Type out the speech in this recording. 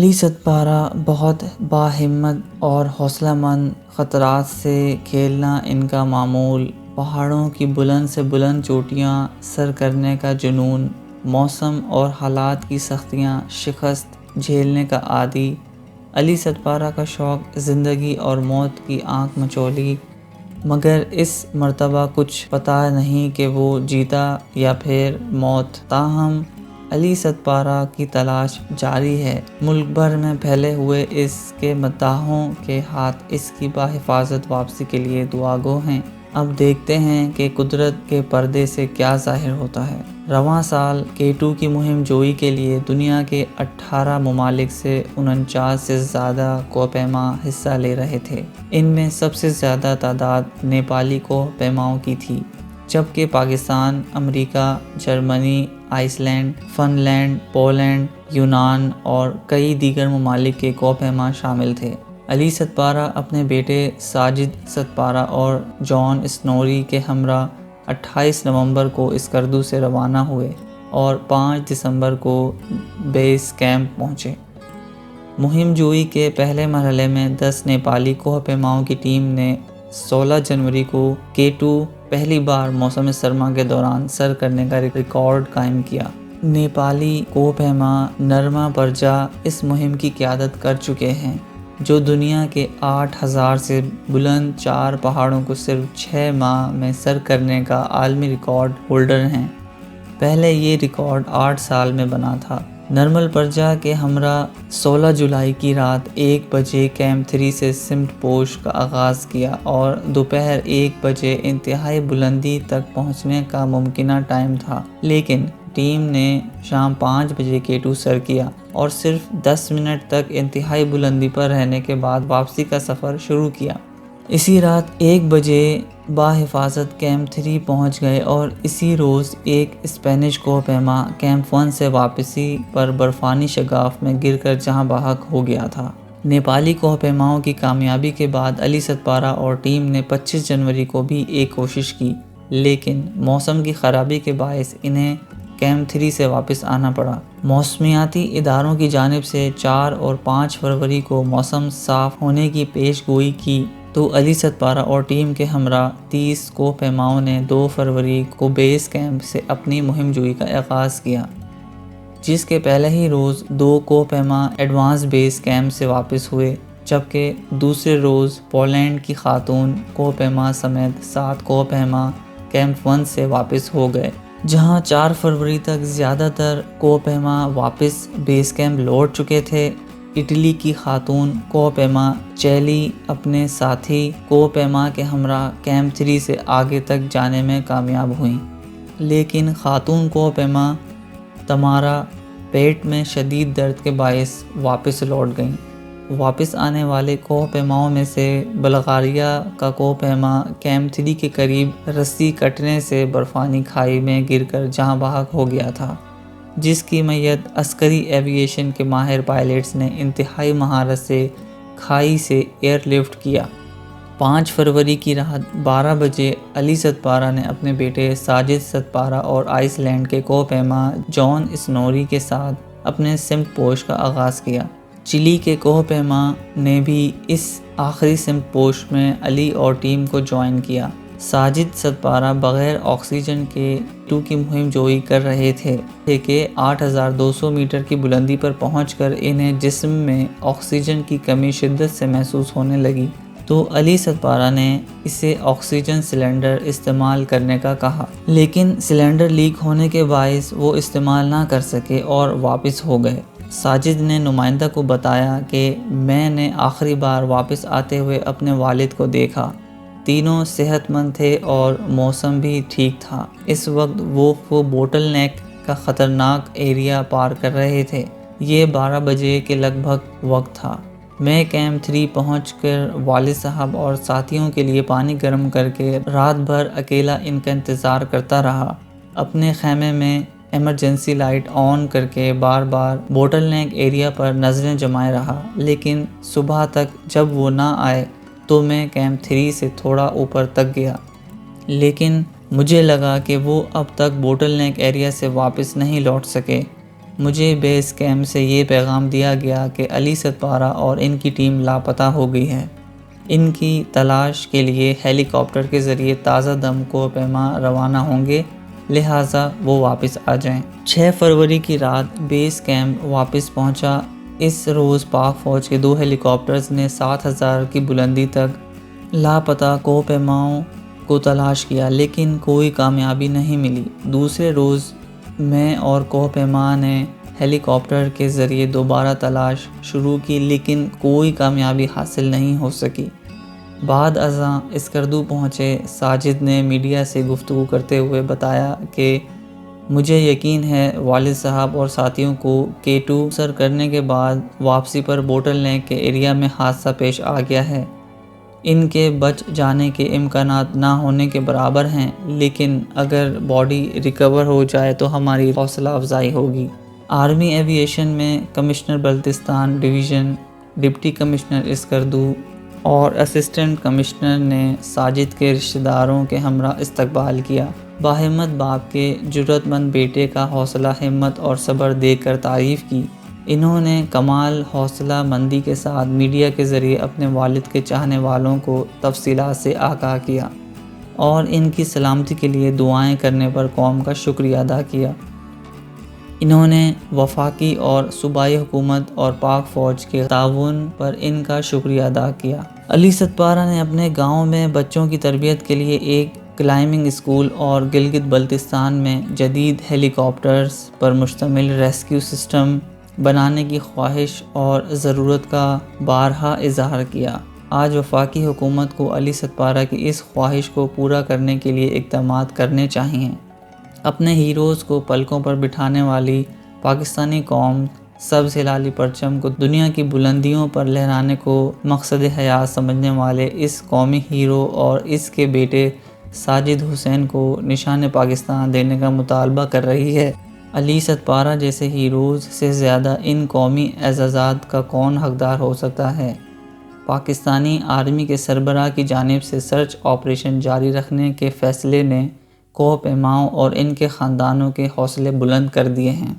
علی ستپارہ بہت باہمت اور حوصلہ مند، خطرات سے کھیلنا ان کا معمول، پہاڑوں کی بلند سے بلند چوٹیاں سر کرنے کا جنون، موسم اور حالات کی سختیاں شکست جھیلنے کا عادی۔ علی ستپارہ کا شوق زندگی اور موت کی آنکھ مچولی، مگر اس مرتبہ کچھ پتہ نہیں کہ وہ جیتا یا پھر موت۔ تاہم علی ستپارہ کی تلاش جاری ہے۔ ملک بھر میں پھیلے ہوئے اس کے مداحوں کے ہاتھ اس کی بحفاظت واپسی کے لیے دعا گو ہیں۔ اب دیکھتے ہیں کہ قدرت کے پردے سے کیا ظاہر ہوتا ہے۔ رواں سال K2 کی مہم جوئی کے لیے دنیا کے 18 ممالک سے 49 سے زیادہ کوہ پیما حصہ لے رہے تھے۔ ان میں سب سے زیادہ تعداد نیپالی کوہ پیماؤں کی تھی، جبکہ پاکستان، امریکا، Germany, Iceland, Finland, Poland, یونان اور کئی دیگر ممالک کے کوہ پیما شامل تھے۔ علی ستپارہ اپنے بیٹے ساجد ستپارہ اور جان اسنوری کے ہمراہ 28 نومبر کو اسکردو سے روانہ ہوئے اور 5 دسمبر کو بیس کیمپ پہنچے۔ مہم جوئی کے پہلے مرحلے میں 10 نیپالی کوہ پیماؤں کی ٹیم نے 16 جنوری کو K2 پہلی بار موسم سرما کے دوران سر کرنے کا ریکارڈ قائم کیا۔ نیپالی کوہ پیما نرما پرجا اس مہم کی قیادت کر چکے ہیں، جو دنیا کے 8000 سے بلند 4 پہاڑوں کو صرف 6 ماہ میں سر کرنے کا عالمی ریکارڈ ہولڈر ہیں۔ پہلے یہ ریکارڈ 8 سال میں بنا تھا۔ نرمل پرجا کے ہمراہ 16 جولائی کی رات 1 بجے کیمپ 3 سے سمٹ پوش کا آغاز کیا اور دوپہر 1 بجے انتہائی بلندی تک پہنچنے کا ممکنہ ٹائم تھا، لیکن ٹیم نے شام 5 بجے K2 سر کیا اور صرف 10 منٹ تک انتہائی بلندی پر رہنے کے بعد واپسی کا سفر شروع کیا۔ اسی رات 1 بجے بحفاظت کیمپ 3 پہنچ گئے اور اسی روز ایک اسپینش کوہ پیما کیمپ 1 سے واپسی پر برفانی شگاف میں گر کر جہاں بحق ہو گیا تھا۔ نیپالی کوہ پیماؤں کی کامیابی کے بعد علی ستپارہ اور ٹیم نے 25 جنوری کو بھی ایک کوشش کی، لیکن موسم کی خرابی کے باعث انہیں کیمپ 3 سے واپس آنا پڑا۔ موسمیاتی اداروں کی جانب سے 4 اور 5 فروری کو موسم صاف ہونے کی پیش گوئی کی تو علی ستپارہ اور ٹیم کے ہمراہ 30 کوہ پیماؤں نے 2 فروری کو بیس کیمپ سے اپنی مہم جوئی کا آغاز کیا، جس کے پہلے ہی روز 2 کوہ پیما ایڈوانس بیس کیمپ سے واپس ہوئے، جبکہ دوسرے روز پولینڈ کی خاتون کوہ پیما سمیت 7 کوہ پیما کیمپ 1 سے واپس ہو گئے، جہاں 4 فروری تک زیادہ تر کوہ پیما واپس بیس کیمپ لوٹ چکے تھے۔ اٹلی کی خاتون کوہ پیما چیلی اپنے ساتھی کوہ پیما کے ہمراہ کیمپ 3 سے آگے تک جانے میں کامیاب ہوئیں، لیکن خاتون کوہ پیما تمارا پیٹ میں شدید درد کے باعث واپس لوٹ گئیں۔ واپس آنے والے کوہ پیماؤں میں سے بلغاریہ کا کوہ پیما کیمپ 3 کے قریب رسی کٹنے سے برفانی کھائی میں گر کر جہاں بحق ہو گیا تھا، جس کی میت عسکری ایوی ایشن کے ماہر پائلٹس نے انتہائی مہارت سے کھائی سے ایئر لفٹ کیا۔ 5 فروری کی رات 12 بجے علی ستپارہ نے اپنے بیٹے ساجد ستپارہ اور آئس لینڈ کے کوہ پیما جان اسنوری کے ساتھ اپنے سمٹ پوش کا آغاز کیا۔ چلی کے کوہ پیما نے بھی اس آخری سمٹ پوش میں علی اور ٹیم کو جوائن کیا۔ ساجد ستپارہ بغیر آکسیجن کے K2 کی مہم جوئی کر رہے تھے کہ 8200 میٹر کی بلندی پر پہنچ کر انہیں جسم میں آکسیجن کی کمی شدت سے محسوس ہونے لگی تو علی ستپارہ نے اسے آکسیجن سلنڈر استعمال کرنے کا کہا، لیکن سلنڈر لیک ہونے کے باعث وہ استعمال نہ کر سکے اور واپس ہو گئے۔ ساجد نے نمائندہ کو بتایا کہ میں نے آخری بار واپس آتے ہوئے اپنے والد کو دیکھا، تینوں صحت مند تھے اور موسم بھی ٹھیک تھا۔ اس وقت وہ بوٹل نیک کا خطرناک ایریا پار کر رہے تھے۔ یہ 12 بجے کے لگ بھگ وقت تھا۔ میں کیمپ 3 پہنچ کر والد صاحب اور ساتھیوں کے لیے پانی گرم کر کے رات بھر اکیلا ان کا انتظار کرتا رہا۔ اپنے خیمے میں ایمرجنسی لائٹ آن کر کے بار بار بوٹل نیک ایریا پر نظریں جمائے رہا، لیکن صبح تک جب وہ نہ آئے تو میں کیمپ 3 سے تھوڑا اوپر تک گیا، لیکن مجھے لگا کہ وہ اب تک بوٹل نیک ایریا سے واپس نہیں لوٹ سکے۔ مجھے بیس کیمپ سے یہ پیغام دیا گیا کہ علی ستپارہ اور ان کی ٹیم لاپتہ ہو گئی ہے۔ ان کی تلاش کے لیے ہیلی کاپٹر کے ذریعے تازہ دم کوہ پیما روانہ ہوں گے، لہٰذا وہ واپس آ جائیں۔ 6 فروری کی رات بیس کیمپ واپس پہنچا۔ اس روز پاک فوج کے 2 ہیلی کاپٹرز نے 7000 کی بلندی تک لاپتہ کوہ پیماؤں کو تلاش کیا، لیکن کوئی کامیابی نہیں ملی۔ دوسرے روز میں اور کوہ پیما نے ہیلی کاپٹر کے ذریعے دوبارہ تلاش شروع کی، لیکن کوئی کامیابی حاصل نہیں ہو سکی۔ بعد ازاں اسکردو پہنچے ساجد نے میڈیا سے گفتگو کرتے ہوئے بتایا کہ مجھے یقین ہے والد صاحب اور ساتھیوں کو K2 سر کرنے کے بعد واپسی پر بوٹل نیک کے ایریا میں حادثہ پیش آ گیا ہے۔ ان کے بچ جانے کے امکانات نہ ہونے کے برابر ہیں، لیکن اگر باڈی ریکور ہو جائے تو ہماری حوصلہ افزائی ہوگی۔ آرمی ایوی ایشن میں commissioner Baltistan division, deputy commissioner Skardu اور اسسٹنٹ کمشنر نے ساجد کے رشتہ داروں کے ہمراہ استقبال کیا۔ باہمت باپ کے جرأت مند بیٹے کا حوصلہ، ہمت اور صبر دیکھ کر تعریف کی۔ انہوں نے کمال حوصلہ مندی کے ساتھ میڈیا کے ذریعے اپنے والد کے چاہنے والوں کو تفصیلات سے آگاہ کیا اور ان کی سلامتی کے لیے دعائیں کرنے پر قوم کا شکریہ ادا کیا۔ انہوں نے وفاقی اور صوبائی حکومت اور پاک فوج کے تعاون پر ان کا شکریہ ادا کیا۔ علی ستپارہ نے اپنے گاؤں میں بچوں کی تربیت کے لیے ایک کلائمبنگ اسکول اور گلگت بلتستان میں جدید ہیلی کاپٹرز پر مشتمل ریسکیو سسٹم بنانے کی خواہش اور ضرورت کا بارہا اظہار کیا۔ آج وفاقی حکومت کو علی ستپارہ کی اس خواہش کو پورا کرنے کے لیے اقدامات کرنے چاہئیں۔ اپنے ہیروز کو پلکوں پر بٹھانے والی پاکستانی قوم سبز ہلالی پرچم کو دنیا کی بلندیوں پر لہرانے کو مقصد حیات سمجھنے والے اس قومی ہیرو اور اس کے بیٹے ساجد حسین کو نشان پاکستان دینے کا مطالبہ کر رہی ہے۔ علی ستپارہ جیسے ہیروز سے زیادہ ان قومی اعزازات کا کون حقدار ہو سکتا ہے؟ پاکستانی آرمی کے سربراہ کی جانب سے سرچ آپریشن جاری رکھنے کے فیصلے نے کوہ پیماؤں اور ان کے خاندانوں کے حوصلے بلند کر دیے ہیں۔